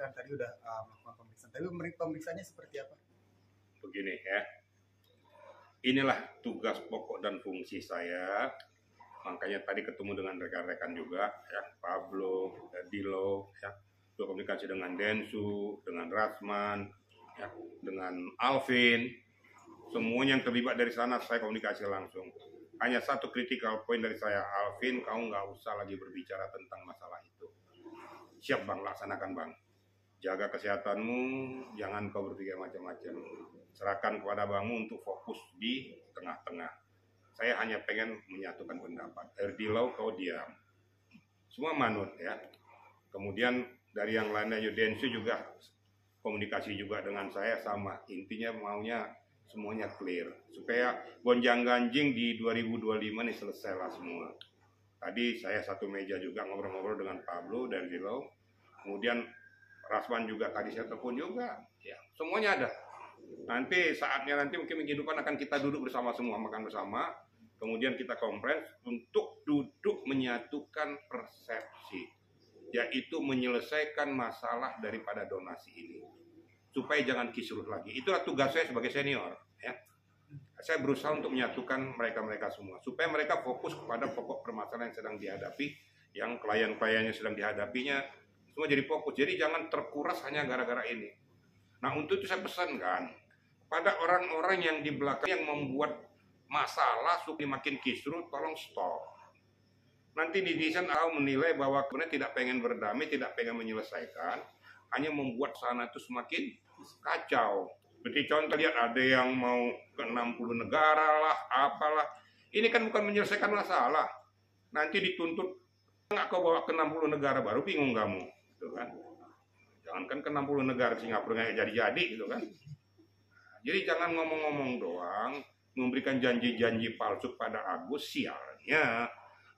kan tadi udah melakukan pemeriksaan. Tapi pemeriksaannya seperti apa? Begini ya, inilah tugas pokok dan fungsi saya. Makanya tadi ketemu dengan rekan-rekan juga, ya, Pablo, Dilo, ya, berkomunikasi dengan Densu, dengan Rasman, ya, dengan Alvin, semuanya yang terlibat dari sana saya komunikasi langsung. Hanya satu critical point dari saya, Alvin, kau nggak usah lagi berbicara tentang masalah itu. Siap bang, laksanakan bang. Jaga kesehatanmu, jangan kau berpikir macam-macam. Serahkan kepada bangmu untuk fokus di tengah-tengah. Saya hanya pengen menyatukan pendapat. Erdilau kau diam. Semua manut ya. Kemudian dari yang lainnya Yudensu juga komunikasi juga dengan saya sama. Intinya maunya semuanya clear. Supaya gonjang-ganjing di 2025 ini selesai lah semua. Tadi saya satu meja juga ngobrol-ngobrol dengan Pablo dari Dilau. Kemudian Rasman juga tadi saya telepon juga. Ya, semuanya ada. Nanti saatnya nanti mungkin minggu depan akan kita duduk bersama semua, makan bersama. Kemudian kita konferensi untuk duduk menyatukan persepsi, yaitu menyelesaikan masalah daripada donasi ini, supaya jangan kisruh lagi. Itulah tugas saya sebagai senior. Ya. Saya berusaha untuk menyatukan mereka-mereka semua, supaya mereka fokus kepada pokok permasalahan yang sedang dihadapi, yang klien-kliennya sedang dihadapinya, semua jadi fokus. Jadi jangan terkuras hanya gara-gara ini. Nah untuk itu saya pesankan pada orang-orang yang di belakang yang membuat masalah supaya makin kisruh, tolong stop. Nanti netizen akan menilai bahwa sebenarnya tidak pengen berdamai, tidak pengen menyelesaikan, hanya membuat sana itu semakin kacau. Seperti contoh lihat ada yang mau ke 60 negara lah, apalah. Ini kan bukan menyelesaikan masalah. Nanti dituntut nggak kau bawa ke 60 negara baru bingung kamu, gitu kan? Jangankan ke 60 negara Singapura nggak jadi-jadi, gitu kan? Jadi jangan ngomong-ngomong doang, memberikan janji-janji palsu pada Agus. Sialnya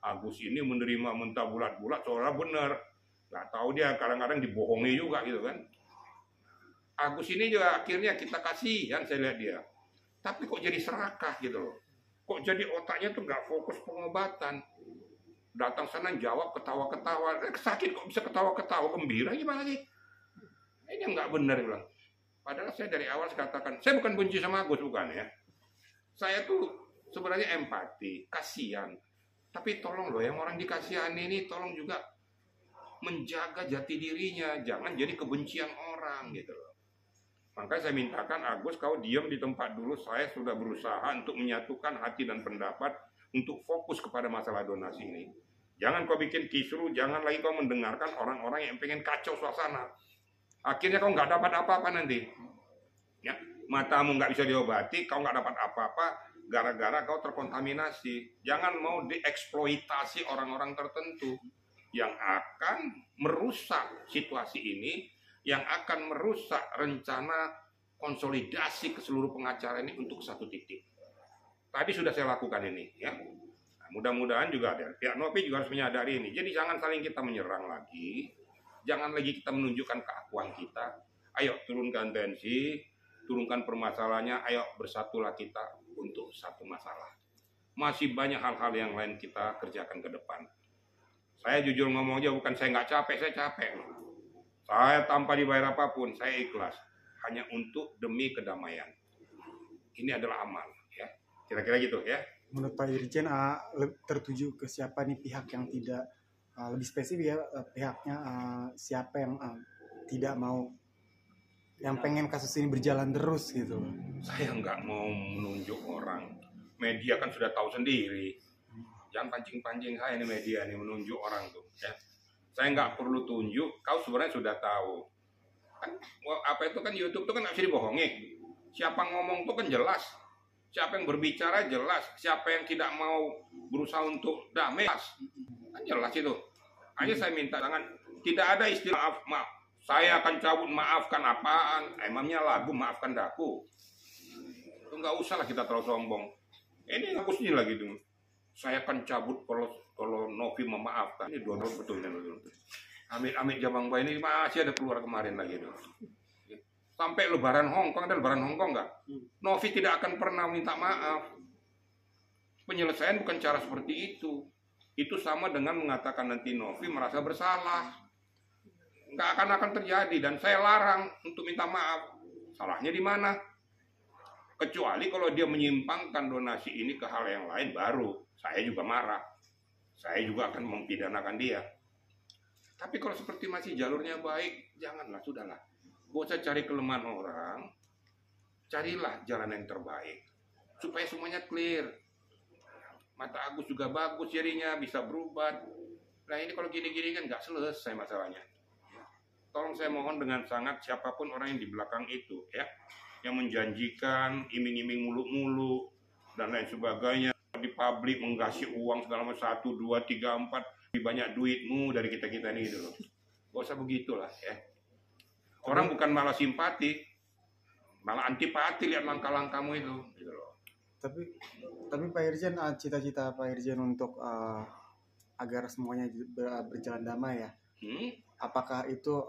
Agus ini menerima mentah bulat-bulat seolah benar. Nggak tahu dia kadang-kadang dibohongi juga gitu kan. Agus ini juga akhirnya kita kasih kan, saya lihat dia. Tapi kok jadi serakah gitu loh. Kok jadi otaknya tuh nggak fokus pengobatan. Datang sana jawab ketawa-ketawa. Sakit kok bisa ketawa-ketawa, gembira gimana sih? Ini nggak benar bilang. Padahal saya dari awal katakan, saya bukan benci sama Agus, bukan ya. Saya tuh sebenarnya empati, kasihan. Tapi tolong loh, yang orang dikasihani ini tolong juga menjaga jati dirinya. Jangan jadi kebencian orang gitu loh. Makanya saya mintakan, Agus kau diam di tempat dulu. Saya sudah berusaha untuk menyatukan hati dan pendapat untuk fokus kepada masalah donasi ini. Jangan kau bikin kisruh, jangan lagi kau mendengarkan orang-orang yang pengen kacau suasana. Akhirnya kau nggak dapat apa-apa nanti. Ya, matamu nggak bisa diobati, kau nggak dapat apa-apa gara-gara kau terkontaminasi. Jangan mau dieksploitasi orang-orang tertentu yang akan merusak situasi ini, yang akan merusak rencana konsolidasi ke seluruh pengacara ini untuk satu titik. Tadi sudah saya lakukan ini, ya. Nah, mudah-mudahan juga ada pihak Novi juga harus menyadari ini. Jadi jangan saling kita menyerang lagi, jangan lagi kita menunjukkan keakuan kita. Ayo turunkan tensi, turunkan permasalahannya, ayo bersatulah kita untuk satu masalah. Masih banyak hal-hal yang lain kita kerjakan ke depan. Saya jujur ngomong aja, bukan saya nggak capek, saya capek. Saya tanpa dibayar apapun, saya ikhlas. Hanya untuk demi kedamaian. Ini adalah amal, ya. Kira-kira gitu, ya. Menurut Pak Dirjen, tertuju ke siapa nih pihak yang tidak, lebih spesifik ya, pihaknya siapa yang tidak mau, yang pengen kasus ini berjalan terus gitu. Saya nggak mau menunjuk orang. Media kan sudah tahu sendiri. Jangan pancing-pancing saya ini media nih menunjuk orang tuh. Ya. Saya nggak perlu tunjuk. Kau sebenarnya sudah tahu. Kan apa itu kan YouTube tuh kan nggak bisa dibohongi. Siapa ngomong tuh kan jelas. Siapa yang berbicara jelas. Siapa yang tidak mau berusaha untuk damai kan jelas itu. Hanya saya minta jangan, tidak ada istilah maaf. Saya akan cabut, maafkan apaan? Emangnya lagu maafkan daku? Itu nggak usah lah kita terlalu sombong. Ini bagusnya lagi tuh. Saya akan cabut kalau Novi memaafkan. Ini dua betul. Amit-amit Jabang Bayi ini masih ada keluar kemarin lagi tuh. Sampai lebaran Hongkong, ada lebaran Hongkong nggak? Novi tidak akan pernah minta maaf. Penyelesaian bukan cara seperti itu. Itu sama dengan mengatakan nanti Novi merasa bersalah. nggak akan terjadi, dan saya larang untuk minta maaf. Salahnya di mana? Kecuali kalau dia menyimpangkan donasi ini ke hal yang lain, baru saya juga marah. Saya juga akan mempidanakan dia. Tapi kalau seperti masih jalurnya baik, janganlah, sudahlah. Gak usah cari kelemahan orang, carilah jalan yang terbaik supaya semuanya clear. Mata Agus juga bagus jadinya, bisa berubah. Nah ini kalau gini-gini kan nggak selesai masalahnya. Tolong saya mohon dengan sangat, siapapun orang yang di belakang itu ya, yang menjanjikan iming-iming mulu-mulu dan lain sebagainya, di publik menggasih uang segala macam, 1, 2, 3, 4, lebih banyak duitmu dari kita-kita ini gitu loh. Gak usah begitulah ya. Orang bukan malah simpati, malah antipati lihat langkah-langkahmu itu gitu loh. Tapi Pak Irjen, cita-cita Pak Irjen untuk agar semuanya berjalan damai ya. Apakah itu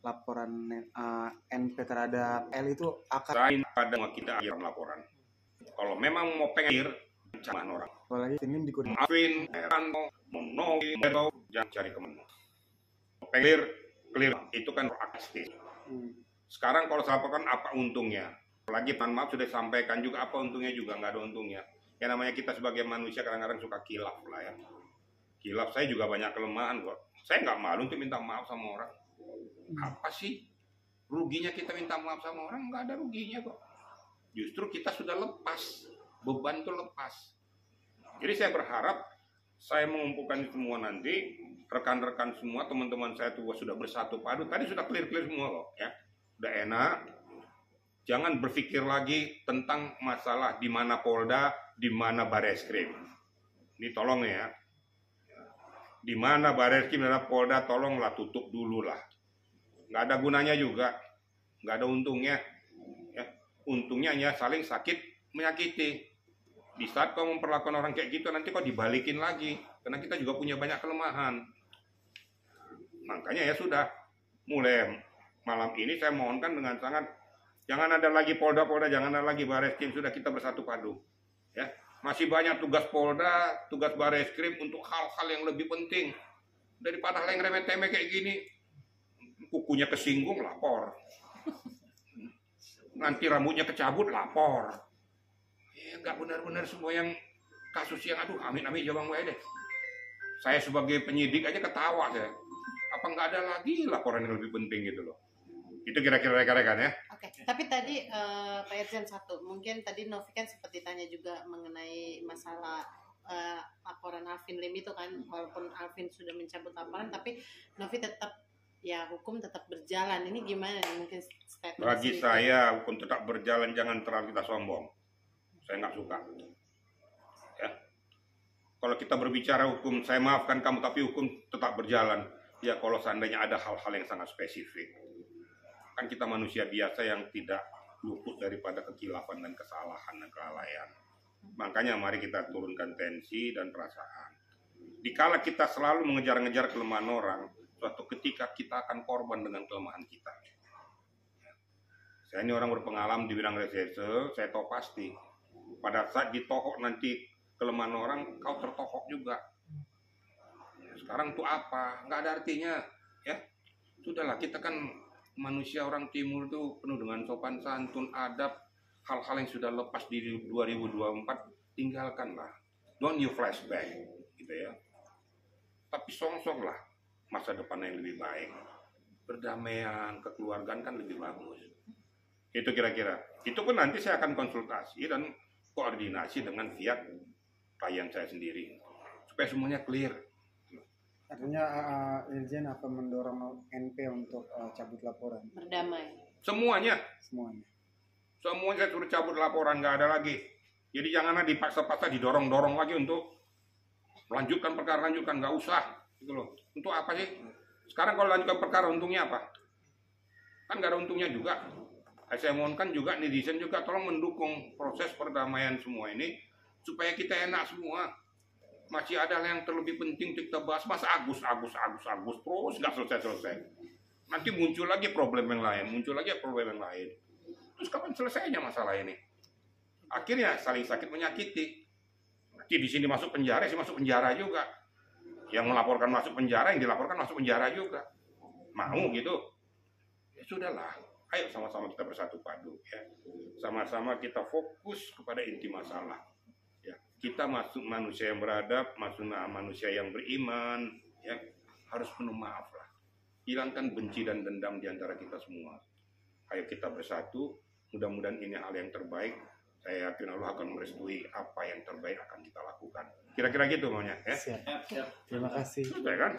laporan NP terhadap L itu akan lain pada kita akhir laporan. Kalau memang mau pengen jangan orang. Apalagi ini dikutip. Maafin, Rano, Monogi, jangan cari kemana. Clear itu kan aktif. Sekarang kalau saya laporkan apa untungnya? Lagi maaf sudah sampaikan juga apa untungnya, juga nggak ada untungnya. Ya namanya kita sebagai manusia kadang-kadang suka kilaf lah ya. Kilaf, saya juga banyak kelemahan kok. Saya nggak malu untuk minta maaf sama orang. Apa sih ruginya kita minta maaf sama orang? Nggak ada ruginya kok. Justru kita sudah lepas, beban itu lepas. Jadi saya berharap saya mengumpulkan semua nanti, rekan-rekan semua, teman-teman saya tuh sudah bersatu padu. Tadi sudah clear-clear semua kok ya. Udah enak. Jangan berpikir lagi tentang masalah di mana Polda, di mana Bareskrim. Ini tolong ya. Di mana Bareskrim dan Polda, tolonglah tutup dulu lah. Nggak ada gunanya juga, nggak ada untungnya. Ya. Untungnya hanya saling sakit menyakiti. Di saat kau memperlakukan orang kayak gitu, nanti kau dibalikin lagi. Karena kita juga punya banyak kelemahan. Makanya ya sudah, mulai malam ini saya mohonkan dengan sangat, jangan ada lagi Polda, jangan ada lagi Bareskrim, sudah kita bersatu padu. Ya. Masih banyak tugas Polda, tugas Bareskrim untuk hal-hal yang lebih penting. Daripada hal yang remeh-temeh kayak gini. Kukunya kesinggung, lapor. Nanti rambutnya kecabut, lapor. Ya, nggak benar-benar semua yang kasus yang aduh, amit-amit jawang gue deh. Saya sebagai penyidik aja ketawa saya. Apa nggak ada lagi laporan yang lebih penting gitu loh. Itu kira-kira rekan-rekan ya. Oke, tapi tadi Pak Irjen satu, mungkin tadi Novi kan seperti tanya juga mengenai masalah laporan Alvin Lim itu kan, walaupun Alvin sudah mencabut laporan, tapi Novi tetap ya hukum tetap berjalan. Ini gimana nih mungkin statement? Bagi saya hukum tetap berjalan, jangan terlalu kita sombong. Saya nggak suka. Ya. Kalau kita berbicara hukum, saya maafkan kamu, tapi hukum tetap berjalan. Ya kalau seandainya ada hal-hal yang sangat spesifik. Kan kita manusia biasa yang tidak luput daripada kekilafan dan kesalahan dan kelalaian. Makanya mari kita turunkan tensi dan perasaan. Dikala kita selalu mengejar-ngejar kelemahan orang, suatu ketika kita akan korban dengan kelemahan kita. Saya ini orang berpengalaman di bidang reserse, saya tahu pasti. Pada saat ditohok nanti kelemahan orang, kau tertohok juga. Sekarang tuh apa? Nggak ada artinya. Ya, sudahlah, kita kan manusia orang timur itu penuh dengan sopan santun, adab, hal-hal yang sudah lepas di 2024 tinggalkanlah. Don't you flashback gitu ya. Tapi songsonglah masa depan yang lebih baik. Berdamaian, kekeluargaan kan lebih bagus. Itu kira-kira. Itu pun nanti saya akan konsultasi dan koordinasi dengan pihak klien saya sendiri supaya semuanya clear. Artinya Irjen akan mendorong NP untuk cabut laporan. Berdamai. Semuanya. Semuanya Semuanya saya suruh cabut laporan, nggak ada lagi. Jadi janganlah dipaksa-paksa didorong-dorong lagi untuk melanjutkan perkara, nggak usah. Gitu loh. Untuk apa sih? Sekarang kalau lanjutkan perkara untungnya apa? Kan nggak ada untungnya juga. Saya mohonkan juga netizen juga tolong mendukung proses perdamaian semua ini supaya kita enak semua. Masih ada hal yang terlebih penting kita bahas. Mas Agus terus nggak selesai. Nanti muncul lagi problem yang lain, Terus kapan selesainya masalah ini? Akhirnya saling sakit menyakiti. Nanti di sini masuk penjara, sih masuk penjara juga. Yang melaporkan masuk penjara, yang dilaporkan masuk penjara juga. Mau gitu? Ya sudahlah. Ayo sama-sama kita bersatu padu ya. Sama-sama kita fokus kepada inti masalah. Ya, kita masuk manusia yang beradab, masuk manusia yang beriman, ya harus penuh maaf lah. Hilangkan benci dan dendam di antara kita semua. Ayo kita bersatu. Mudah-mudahan ini hal yang terbaik. Saya yakin Allah akan merestui apa yang terbaik akan kita lakukan. Kira-kira gitu maunya ya. Siap. Terima kasih. Sudah kan?